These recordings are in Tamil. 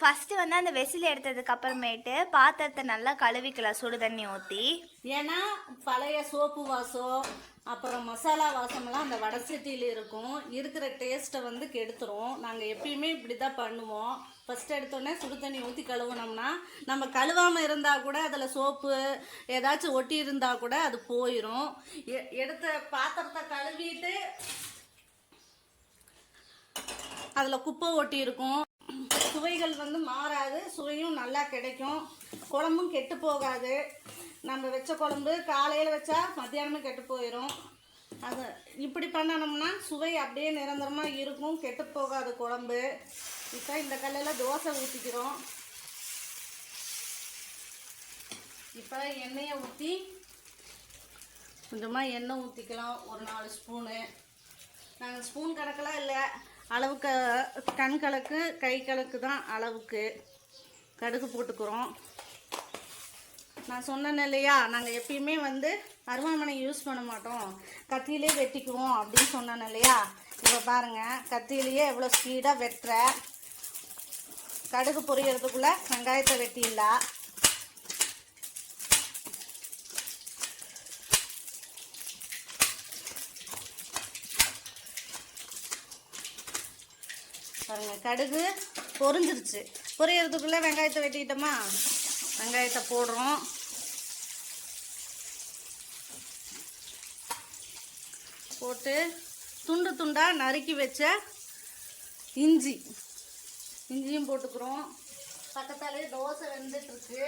ஃபஸ்ட்டு வந்து அந்த வெசில் எடுத்ததுக்கு அப்புறமேட்டு பாத்திரத்தை நல்லா கழுவிக்கலாம் சுடு தண்ணி ஊற்றி. ஏன்னா பழைய சோப்பு வாசம் அப்புறம் மசாலா வாசமெல்லாம் அந்த வடை சட்டியில் இருக்கும், இருக்கிற டேஸ்ட்டை வந்து கெடுத்துரும். நாங்கள் எப்பயுமே இப்படி தான் பண்ணுவோம். ஃபஸ்ட்டு எடுத்தோடனே சுடு தண்ணி ஊற்றி கழுவுனோம்னா நம்ம கழுவாமல் இருந்தால் கூட அதில் சோப்பு ஏதாச்சும் ஒட்டி இருந்தால் கூட அது போயிடும். எடுத்த பாத்திரத்தை கழுவிட்டு அதில் குப்பை ஒட்டி இருக்கும். சுவைகள் வந்து மாறாது, சுவையும் நல்லா கிடைக்கும், குழம்பும் கெட்டு போகாது. நம்ம வச்ச குழம்பு காலையில் வச்சா மத்தியானமும் கெட்டு போயிடும். அது இப்படி பண்ணணும்னா சுவை அப்படியே நிரந்தரமாக இருக்கும், கெட்டு போகாது குழம்பு. இப்போ இந்த கல்லில் தோசை ஊற்றிக்கிறோம். இப்போ எண்ணெயை ஊற்றி கொஞ்சமாக எண்ணெய் ஊற்றிக்கலாம், ஒரு 4 ஸ்பூனு. நாங்கள் ஸ்பூன் கணக்கெல்லாம் இல்லை, அளவுக்கு கண் கணக்கு கை கணக்கு தான் அளவுக்கு கடுகு போட்டுக்கிறோம். நான் சொன்னேன் இல்லையா, நாங்கள் எப்பயுமே வந்து அருவாமனை யூஸ் பண்ண மாட்டோம், கத்தியிலே வெட்டிக்குவோம் அப்படின்னு சொன்னேன் இல்லையா. இப்போ பாருங்கள், கத்தியிலேயே எவ்வளோ ஸ்பீடாக வெட்டுற. கடுகு பொரியறதுக்குள்ளே வெங்காயத்தை வெட்டிடலாம். பாருங்க, கடுகு பொரிஞ்சிருச்சு. பொரியறதுக்குள்ளே வெங்காயத்தை வெட்டிட்டோமா, வெங்காயத்தை போடுறோம். போட்டு துண்டு துண்டாக நறுக்கி வச்ச இஞ்சியும் போட்டுக்கிறோம். பக்கத்தாலே தோசை வெந்துட்டுருக்கு,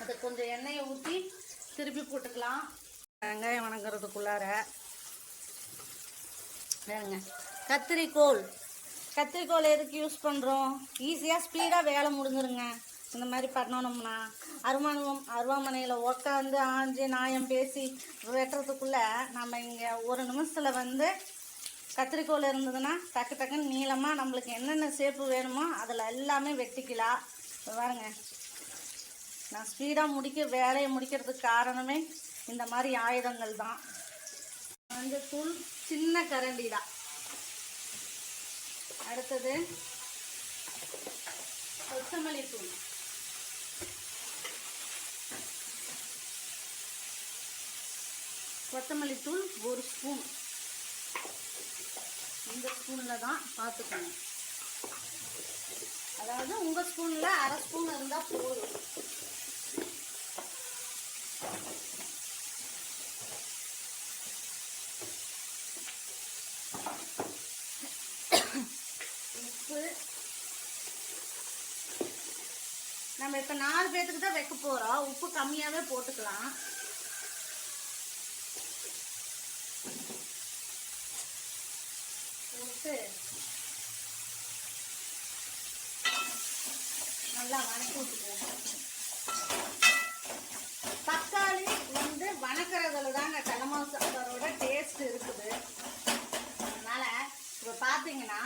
அதை கொஞ்சம் எண்ணெயை ஊற்றி திருப்பி போட்டுக்கலாம். வெங்காயம் வணங்குறதுக்குள்ளார வேறுங்க கத்திரிக்கோல் எதுக்கு யூஸ் பண்ணுறோம்? ஈஸியாக ஸ்பீடாக வேலை முடிஞ்சிருங்க. இந்த மாதிரி பண்ணணும்னா அருவாமனையில் உட்காந்து ஆஞ்சு நியாயம் பேசி வெட்டுறதுக்குள்ளே நம்ம இங்கே ஒரு நிமிஷத்தில் வந்து கத்திரிக்கோல் இருந்ததுன்னா டக்கு டக்குன்னு நீளமாக நம்மளுக்கு என்னென்ன ஷேப்பு வேணுமோ அதில் எல்லாமே வெட்டிக்கலாம். பாருங்க, நான் ஸ்பீடாக வேலையை முடிக்கிறதுக்கு காரணமே இந்த மாதிரி ஆயுதங்கள் தான். மஞ்சத்தூள் சின்ன கரண்டி தான். அடுத்தது கொத்தமல்லி தூள். கொத்தமல்லி தூள் 1 ஸ்பூன். இந்த ஸ்பூனில் தான் பார்த்துக்கணும், அதாவது உங்கள் ஸ்பூனில் அரை ஸ்பூன் இருந்தால் போதும். உப்பு நம்ம இப்போ 4 பேத்துக்கு தான் வைக்க போகிறோம், உப்பு கம்மியாகவே போட்டுக்கலாம். போட்டு நல்லா வணக்கி விட்டுக்குவோம். தக்காளி வந்து வணக்கிறதுல தாங்க கடலமாவு சாம்பாரோட டேஸ்ட் இருக்குது. அதனால் இப்போ பார்த்தீங்கன்னா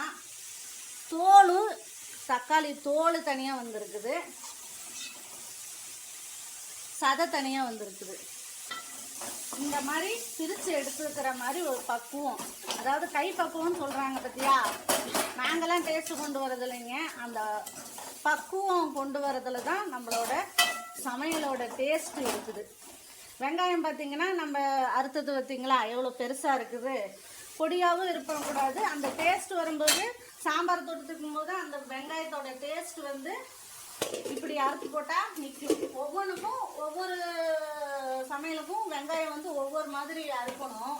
தக்காளி தோல் தனியாக வந்திருக்குது, சதை தனியாக வந்திருக்குது. இந்த மாதிரி பிரித்து எடுத்துக்கிற மாதிரி ஒரு பக்குவம், அதாவது கை பக்குவம்னு சொல்கிறாங்க பார்த்தியா, நாங்கள்லாம் டேஸ்ட்டு கொண்டு வரதில்லைங்க. அந்த பக்குவம் கொண்டு வரதுல தான் நம்மளோட சமையலோட டேஸ்ட்டு இருக்குது. வெங்காயம் பார்த்திங்கன்னா நம்ம அறுத்தது பார்த்திங்களா எவ்வளோ பெருசாக இருக்குது, பொடியாகவும் இருக்கக்கூடாது. அந்த டேஸ்ட் வரும்போது சாம்பார் தொட்டுக்கும் போது அந்த வெங்காயத்தோட டேஸ்ட் வந்து இப்படி அறுத்து போட்டால் நிற்கும். ஒவ்வொன்றுக்கும் ஒவ்வொரு சமையலுக்கும் வெங்காயம் வந்து ஒவ்வொரு மாதிரி அறுக்கணும்.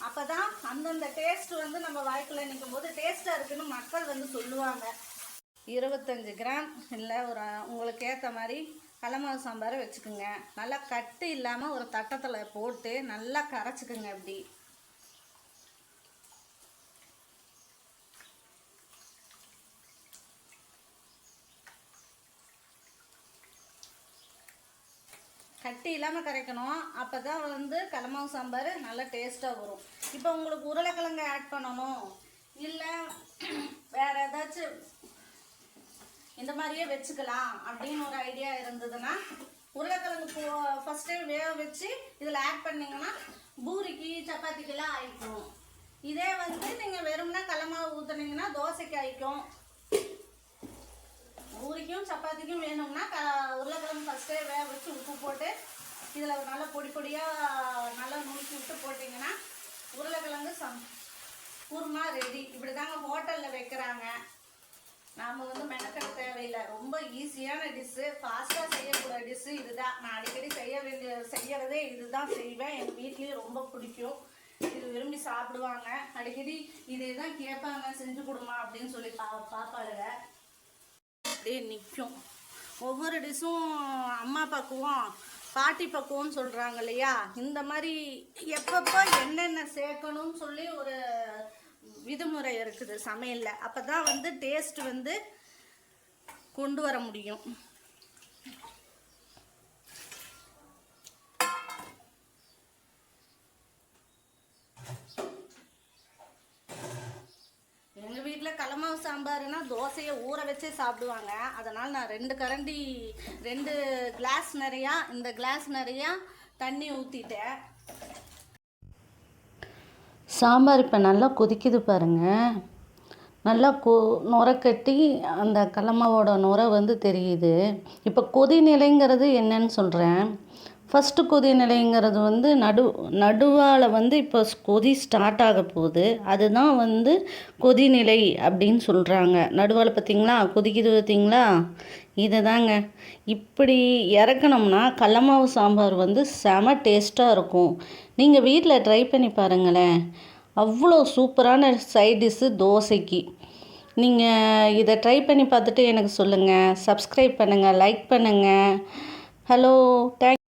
அப்போ தான் அந்தந்த டேஸ்ட் வந்து நம்ம வாய்க்குள்ளே நிற்கும் போது டேஸ்ட்டாக இருக்குன்னு மக்கள் வந்து சொல்லுவாங்க. 25 கிராம் இல்லை ஒரு உங்களுக்கு ஏற்ற மாதிரி கடலமாவு சாம்பாரை வச்சுக்கோங்க. நல்லா கட்டு இல்லாமல் ஒரு தட்டத்தில் போட்டு நல்லா கரைச்சிக்குங்க. அப்படி கட்டி இல்லாமல் கரைக்கணும், அப்போ தான் வந்து கடலமாவு சாம்பார் நல்லா டேஸ்ட்டாக வரும். இப்போ உங்களுக்கு உருளைக்கிழங்கு ஆட் பண்ணணும், இல்லை வேறு ஏதாச்சும் இந்த மாதிரியே வச்சுக்கலாம் அப்படின்னு ஒரு ஐடியா இருந்ததுன்னா உருளைக்கிழங்கு ஃபஸ்ட்டே வேக வச்சு இதில் ஆட் பண்ணிங்கன்னா பூரிக்கு சப்பாத்திக்கெல்லாம் ஆயிக்கும். இதே வந்து நீங்கள் வெறும்னா கடலமாவு ஊற்றுனீங்கன்னா தோசைக்கு ஆயிக்கும். பூரிக்கும் சப்பாத்திக்கும் வேணும்னா உருளைக்கிழங்கு ஃபஸ்ட்டே வேக வச்சு உப்பு போட்டு இதில் நல்லா பொடி பொடியாக நல்லா நுணுக்கி விட்டு போட்டிங்கன்னா உருளைக்கிழங்கு குருமா ரெடி. இப்படி தாங்க ஹோட்டலில் வைக்கிறாங்க. நாம் வந்து மெனக்கெட தேவையில்லை. ரொம்ப ஈஸியான டிஷ்ஷு, ஃபாஸ்ட்டாக செய்யக்கூடிய டிஷ்ஷு இதுதான். நான் அடிக்கடி செய்யறதே இதுதான் செய்வேன். எங்கள் வீட்லேயும் ரொம்ப பிடிக்கும். இது விரும்பி சாப்பிடுவாங்க. அடிக்கடி இதே தான் கேட்பாங்க, செஞ்சு கொடுமா அப்படின்னு சொல்லி பாப்பாளுங்க. அப்படியே நிற்கும். ஒவ்வொரு டிஷ்ஷும் அம்மா பக்குவம் பாட்டி பக்குவம்னு சொல்கிறாங்க இல்லையா, இந்த மாதிரி எப்பப்போ என்னென்ன சேர்க்கணும்னு சொல்லி ஒரு விதிமுறை இருக்குது சமையலில். அப்போ தான் வந்து டேஸ்ட் வந்து கொண்டு வர முடியும். எங்கள் வீட்டில் கடலமாவு சாம்பார்னா தோசையை ஊற வச்சே சாப்பிடுவாங்க. அதனால் நான் 2 கிளாஸ் நிறையா, இந்த கிளாஸ் நிறையா தண்ணி ஊற்றிட்டேன். சாம்பார் இப்போ நல்லா கொதிக்குது பாருங்கள். நல்லா நுரை கட்டி அந்த கடலமாவோட நுரை வந்து தெரியுது. இப்போ கொதிநிலைங்கிறது என்னன்னு சொல்கிறேன். ஃபஸ்ட்டு கொதிநிலைங்கிறது வந்து நடுவால் வந்து இப்போ கொதி ஸ்டார்ட் ஆக போகுது. அதுதான் வந்து கொதிநிலை அப்படின்னு சொல்கிறாங்க. நடுவால் பார்த்திங்களா கொதிக்குது, பார்த்திங்களா? இதை தாங்க இப்படி இறக்கணும்னா கடலமாவு சாம்பார் வந்து செம டேஸ்ட்டாக இருக்கும். நீங்கள் வீட்டில் ட்ரை பண்ணி பாருங்களேன். அவ்வளோ சூப்பரான சைட் டிஷ்ஷு தோசைக்கு. நீங்கள் இதை ட்ரை பண்ணி பார்த்துட்டு எனக்கு சொல்லுங்கள். சப்ஸ்கிரைப் பண்ணுங்கள், லைக் பண்ணுங்கள். Hello, thank